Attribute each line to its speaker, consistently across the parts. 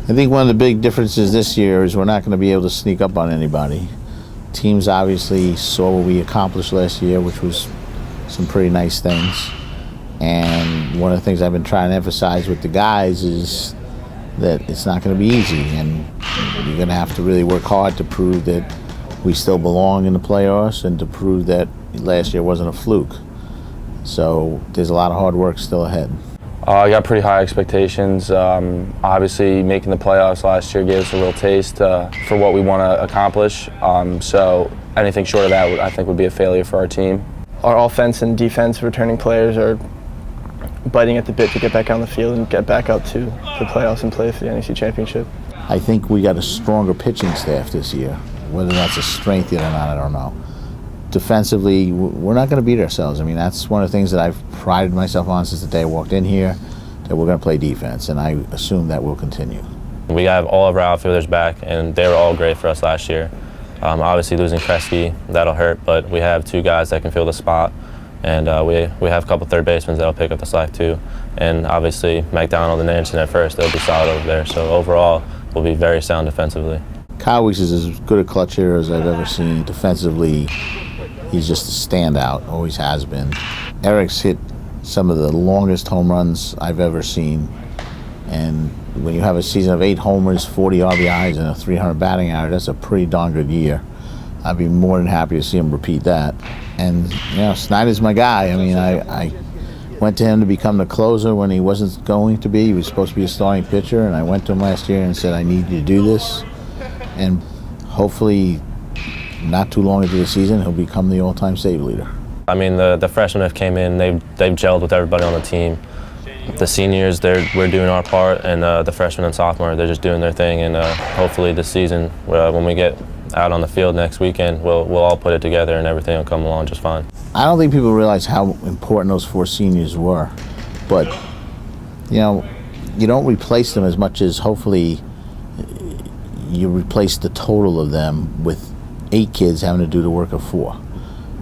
Speaker 1: I think one of the big differences this year is we're not going to be able to sneak up on anybody. Teams obviously saw what we accomplished last year, which was some pretty nice things. And one of the things I've been trying to emphasize with the guys is that it's not going to be easy, and you're going to have to really work hard to prove that we still belong in the playoffs and to prove that last year wasn't a fluke. So there's a lot of hard work still ahead.
Speaker 2: I got pretty high expectations. Obviously, making the playoffs last year gave us a real taste for what we want to accomplish. So anything short of that, I think, would be a failure for our team.
Speaker 3: Our offense and defense returning players are biting at the bit to get back on the field and get back up to the playoffs and play for the NEC championship.
Speaker 1: I think we got a stronger pitching staff this year. Whether that's a strength yet or not, I don't know. Defensively, we're not going to beat ourselves. I mean, that's one of the things that I've prided myself on since the day I walked in here, that we're going to play defense, and I assume that will continue.
Speaker 2: We have all of our outfielders back, and they were all great for us last year. Obviously, losing Kresge, that'll hurt, but we have two guys that can fill the spot, and we have a couple third basemen that'll pick up the slack too. And obviously, McDonald and Anderson at first, they'll be solid over there. So overall, we'll be very sound defensively.
Speaker 1: Kyle Weeks is as good a clutch hitter as I've ever seen. Defensively, he's just a standout, always has been. Eric's hit some of the longest home runs I've ever seen. And when you have a season of 8 homers, 40 RBIs, and a 300 batting average, that's a pretty darn good year. I'd be more than happy to see him repeat that. And, you know, Snyder's my guy. I mean, I went to him to become the closer when he wasn't going to be. He was supposed to be a starting pitcher, and I went to him last year and said, I need you to do this. And hopefully, not too long into the season, he'll become the all-time save leader.
Speaker 2: I mean, the freshmen that came in, they've gelled with everybody on the team. The seniors, we're doing our part, and the freshmen and sophomore, they're just doing their thing. And hopefully this season, when we get out on the field next weekend, we'll all put it together and everything will come along just fine.
Speaker 1: I don't think people realize how important those 4 seniors were, but you know, you don't replace them as much as hopefully you replace the total of them with 8 kids having to do the work of 4.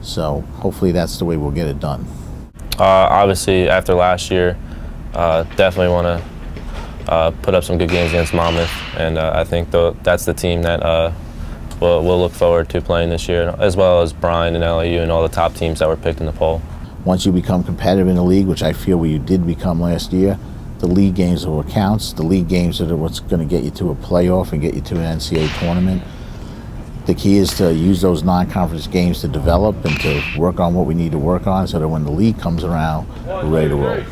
Speaker 1: So hopefully that's the way we'll get it done.
Speaker 2: Obviously, after last year, definitely want to put up some good games against Monmouth, and I think that's the team that we'll look forward to playing this year, as well as Bryan and LAU and all the top teams that were picked in the poll.
Speaker 1: Once you become competitive in the league, which I feel you did become last year, the league games are what counts. The league games are what's going to get you to a playoff and get you to an NCAA tournament. The key is to use those non-conference games to develop and to work on what we need to work on so that when the league comes around, we're ready to roll.